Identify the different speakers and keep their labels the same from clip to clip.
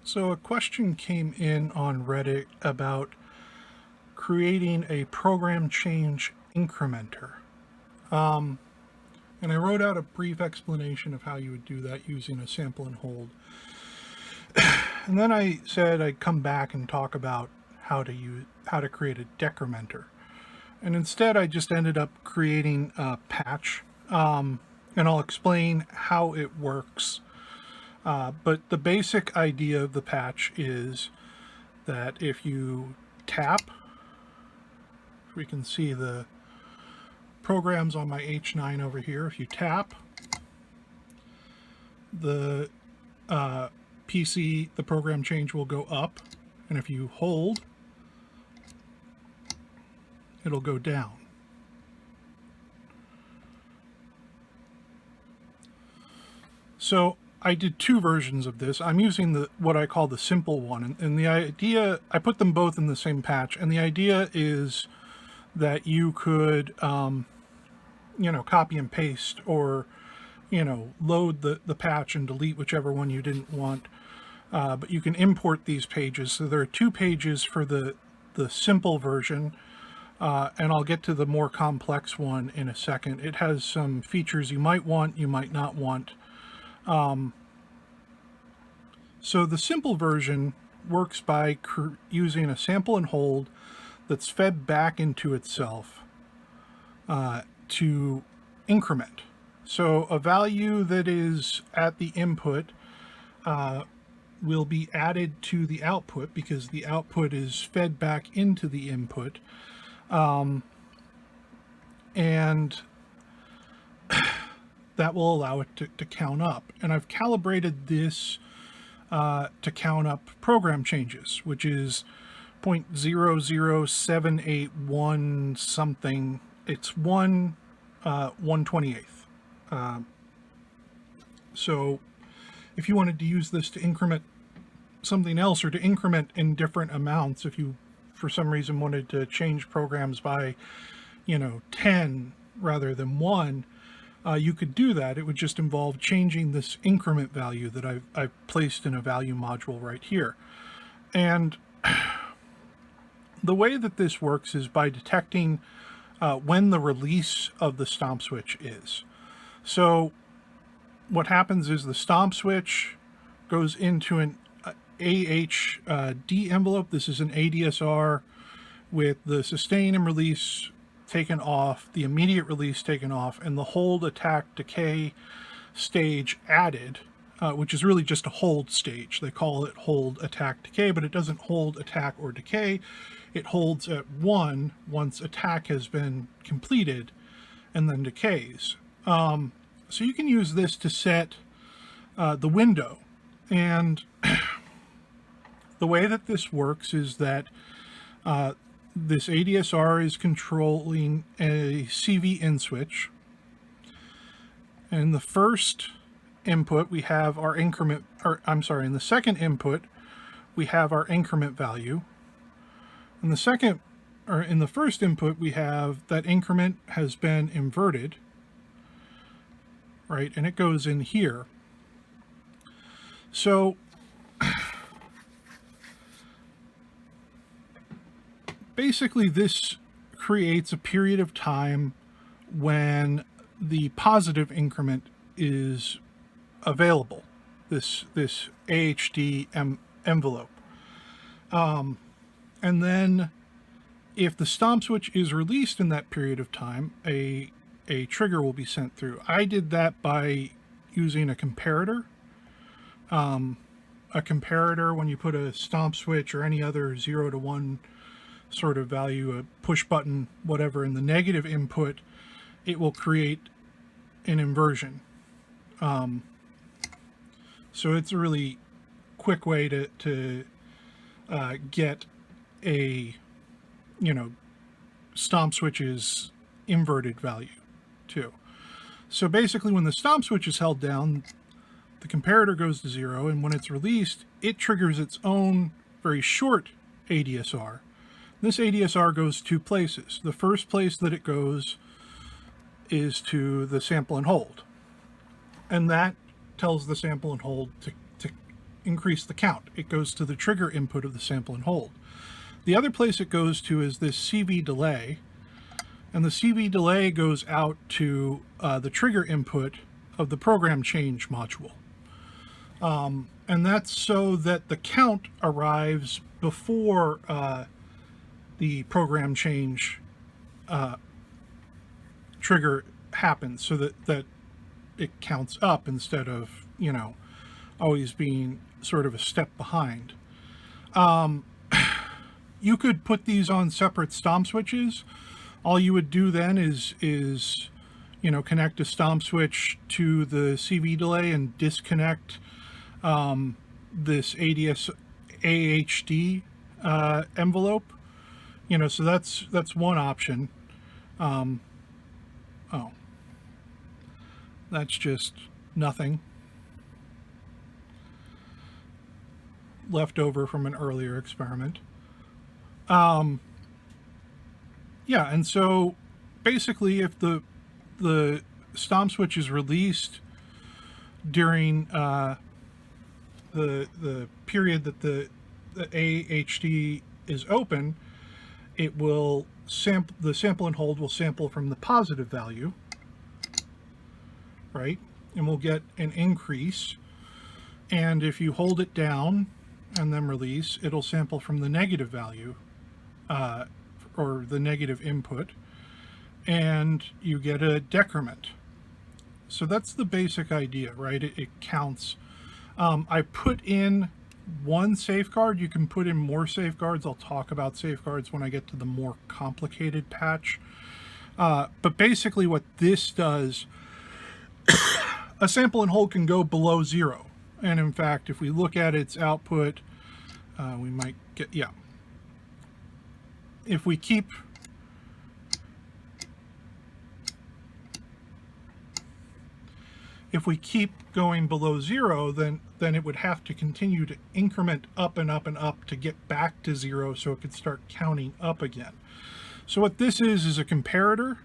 Speaker 1: So a question came in on Reddit about creating a program change incrementer. And I wrote out a brief explanation of how you would do that using a sample and hold. And then I said I'd come back and talk about how to create a decrementer. And instead I just ended up creating a patch. And I'll explain how it works. But the basic idea of the patch is that if you tap, we can see the programs on my H9 over here. If you tap, the PC, the program change will go up, and if you hold, it'll go down. So I did two versions of this. I'm using what I call the simple one, and the idea, I put them both in the same patch, and the idea is that you could copy and paste, or load the patch and delete whichever one you didn't want, but you can import these pages. So there are two pages for the simple version, and I'll get to the more complex one in a second. It has some features you might want, you might not want. So the simple version works by using a sample and hold that's fed back into itself to increment. So a value that is at the input will be added to the output because the output is fed back into the input. And that will allow it to count up. And I've calibrated this to count up program changes, which is 0.00781 something. It's 1/128th. So if you wanted to use this to increment something else, or to increment in different amounts, if you for some reason wanted to change programs by 10 rather than 1, you could do that. It would just involve changing this increment value that I've placed in a value module right here. And the way that this works is by detecting when the release of the stomp switch is. So what happens is the stomp switch goes into an AHD envelope. This is an ADSR with the sustain and release taken off, the immediate release taken off, and the hold, attack, decay stage added, which is really just a hold stage. They call it hold, attack, decay, but it doesn't hold, attack, or decay. It holds at 1 once attack has been completed, and then decays. So you can use this to set the window. And the way that this works is that this ADSR is controlling a CV in switch. And the first input, we have our increment, in the second input, we have our increment value. In the first input, we have that increment has been inverted, right? And it goes in here. So basically this creates a period of time when the positive increment is available, this AHD envelope. And then if the stomp switch is released in that period of time, a trigger will be sent through. I did that by using a comparator. A comparator, when you put a stomp switch or any other 0 to 1 sort of value, a push button, whatever, in the negative input, it will create an inversion. So it's a really quick way to get a stomp switch's inverted value too. So basically when the stomp switch is held down, the comparator goes to 0, and when it's released, it triggers its own very short ADSR. This ADSR goes two places. The first place that it goes is to the sample and hold. And that tells the sample and hold to increase the count. It goes to the trigger input of the sample and hold. The other place it goes to is this CV delay, and the CV delay goes out to the trigger input of the program change module. And that's so that the count arrives before the program change trigger happens, so that it counts up instead of, you know, always being sort of a step behind. You could put these on separate stomp switches. All you would do then is you know, connect a stomp switch to the CV delay and disconnect this AHD envelope. You know, so that's one option. Oh, that's just nothing left over from an earlier experiment. Yeah, and so basically if the stomp switch is released during the period that the AHD is open, it will the sample and hold will sample from the positive value, right? And we'll get an increase. And if you hold it down and then release, it'll sample from the negative value, or the negative input, and you get a decrement. So that's the basic idea, right? It counts. I put in one safeguard. You can put in more safeguards. I'll talk about safeguards when I get to the more complicated patch. But basically what this does, a sample and hold can go below 0. And in fact, if we look at its output, we might get, yeah. If we keep going below 0, then it would have to continue to increment up and up and up to get back to 0 so it could start counting up again. So what this is a comparator,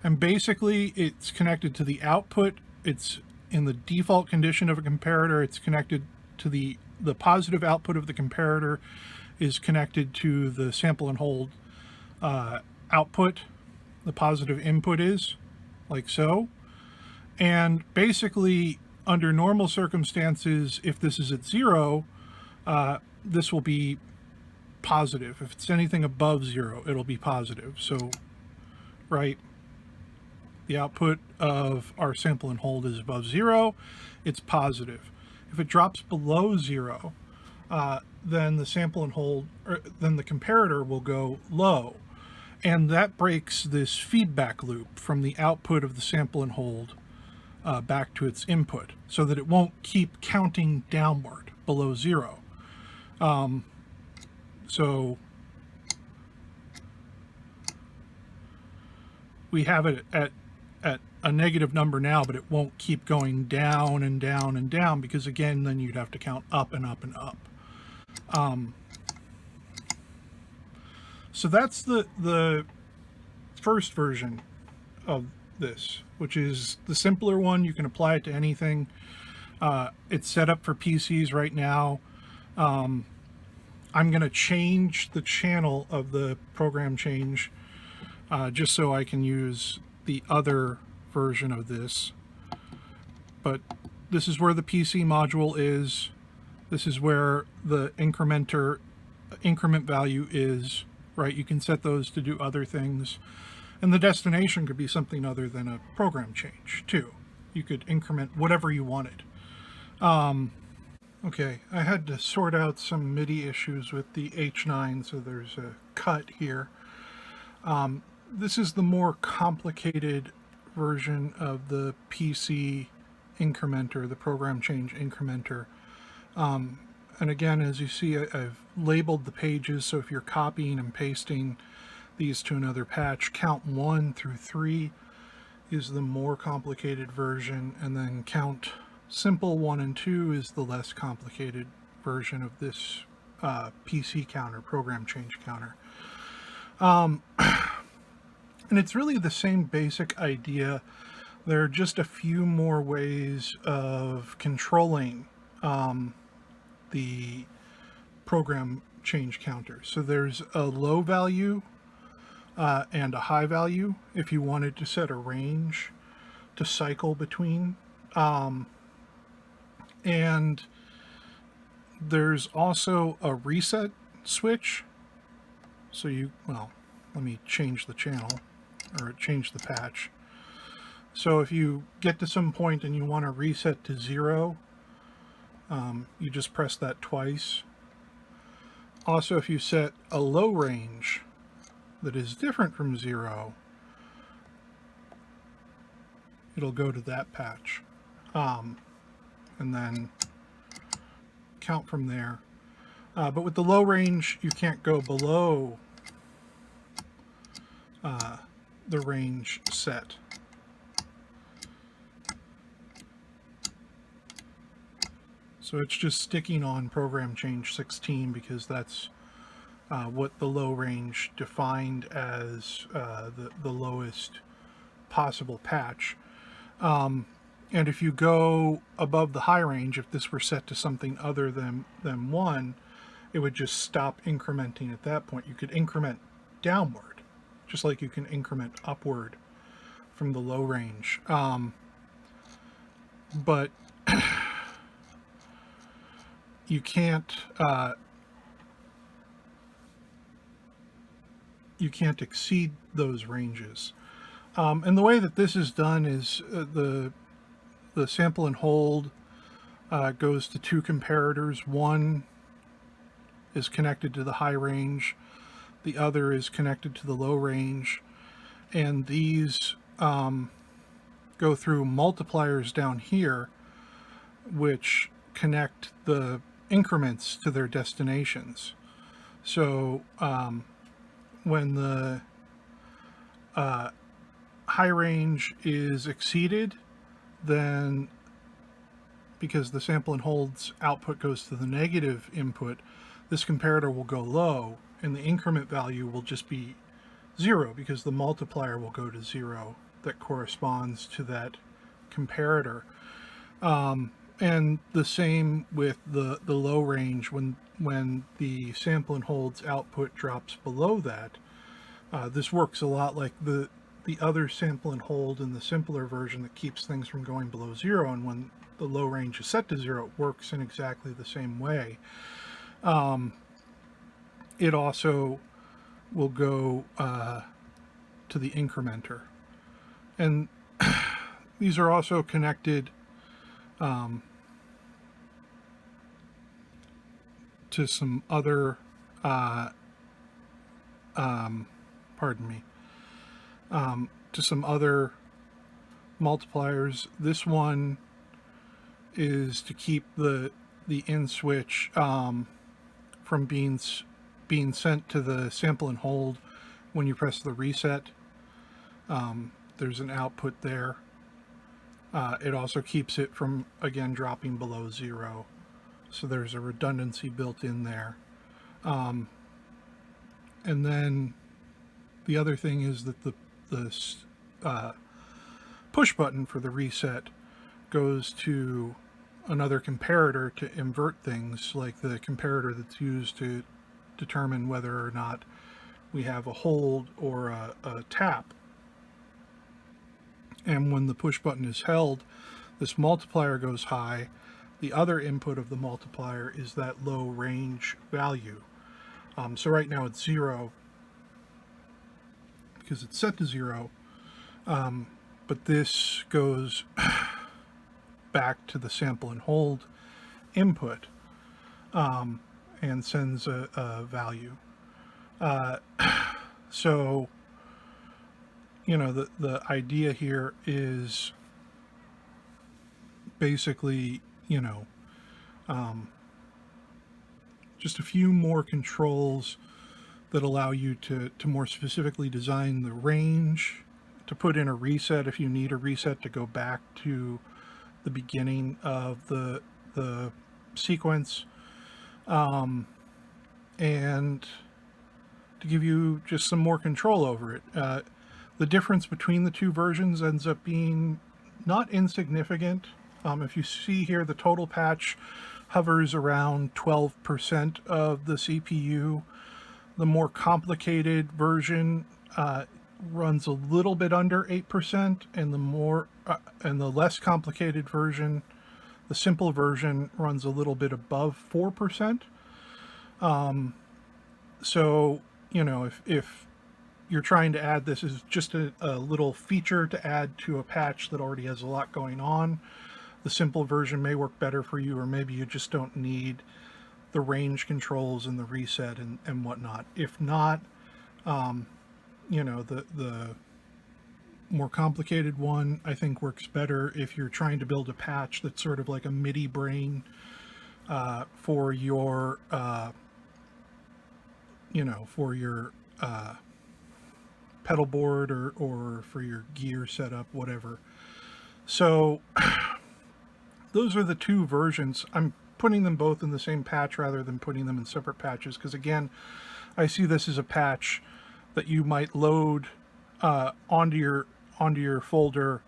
Speaker 1: and basically it's connected to the output. It's in the default condition of a comparator. It's connected to the positive output of the comparator is connected to the sample and hold output. The positive input is like so. And basically, under normal circumstances, if this is at 0, this will be positive. If it's anything above 0, it'll be positive. So, right, the output of our sample and hold is above 0, it's positive. If it drops below 0, then the sample and hold, or then the comparator will go low. And that breaks this feedback loop from the output of the sample and hold back to its input, so that it won't keep counting downward below 0. So we have it at a negative number now, but it won't keep going down and down and down, because again, then you'd have to count up and up and up. So that's the first version of this, which is the simpler one. You can apply it to anything. It's set up for PCs right now. I'm going to change the channel of the program change just so I can use the other version of this. But this is where the PC module is. This is where the increment value is, right? You can set those to do other things. And the destination could be something other than a program change, too. You could increment whatever you wanted. Okay, I had to sort out some MIDI issues with the H9, so there's a cut here. This is the more complicated version of the PC incrementer, the program change incrementer. And again, as you see, I've labeled the pages, so if you're copying and pasting these to another patch, count 1 through 3 is the more complicated version, and then count simple 1 and 2 is the less complicated version of this PC counter, program change counter. And it's really the same basic idea. There are just a few more ways of controlling the program change counter. So there's a low value and a high value if you wanted to set a range to cycle between. And there's also a reset switch. So well, let me change the channel, or change the patch. So if you get to some point and you want to reset to 0, you just press that twice. Also, if you set a low range that is different from 0, it'll go to that patch. And then count from there. But with the low range, you can't go below the range set. So it's just sticking on program change 16 because that's what the low range defined as the lowest possible patch. And if you go above the high range, if this were set to something other than 1, it would just stop incrementing at that point. You could increment downward, just like you can increment upward from the low range. But you can't exceed those ranges. And the way that this is done is the sample and hold goes to 2 comparators. One is connected to the high range, the other is connected to the low range, and these go through multipliers down here which connect the increments to their destinations. So when the high range is exceeded, then because the sample and hold's output goes to the negative input, this comparator will go low, and the increment value will just be 0 because the multiplier will go to 0 that corresponds to that comparator. And the same with the low range. When the sample and hold's output drops below that, this works a lot like the other sample and hold in the simpler version that keeps things from going below 0, and when the low range is set to 0, it works in exactly the same way. It also will go to the incrementer. And these are also connected to some other, to some other multipliers. This one is to keep the in switch from being sent to the sample and hold when you press the reset. There's an output there. It also keeps it from, again, dropping below 0. So there's a redundancy built in there. And then the other thing is that the push button for the reset goes to another comparator to invert things, like the comparator that's used to determine whether or not we have a hold or a tap. And when the push button is held, this multiplier goes high. The other input of the multiplier is that low range value. So right now it's 0 because it's set to 0, but this goes back to the sample and hold input and sends a value. So, you know, the idea here is basically, you know, just a few more controls that allow you to more specifically design the range, to put in a reset if you need a reset to go back to the beginning of the sequence, and to give you just some more control over it. The difference between the two versions ends up being not insignificant. If you see here, the total patch hovers around 12% of the CPU. The more complicated version runs a little bit under 8%, and the less complicated version, the simple version, runs a little bit above 4%. So, you know, if you're trying to add this as just a little feature to add to a patch that already has a lot going on, the simple version may work better for you, or maybe you just don't need the range controls and the reset and whatnot. If not, you know, the more complicated one I think works better if you're trying to build a patch that's sort of like a MIDI brain for your you know, for your pedal board or for your gear setup, whatever. So those are the two versions. I'm putting them both in the same patch rather than putting them in separate patches, because again, I see this as a patch that you might load onto your folder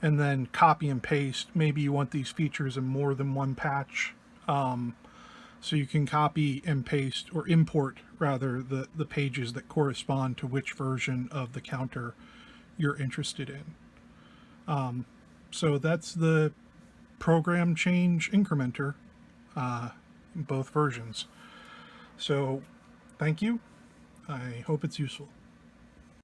Speaker 1: and then copy and paste. Maybe you want these features in more than one patch, so you can copy and paste, or import rather, the pages that correspond to which version of the counter you're interested in. So that's the program change incrementer in both versions. So thank you. I hope it's useful.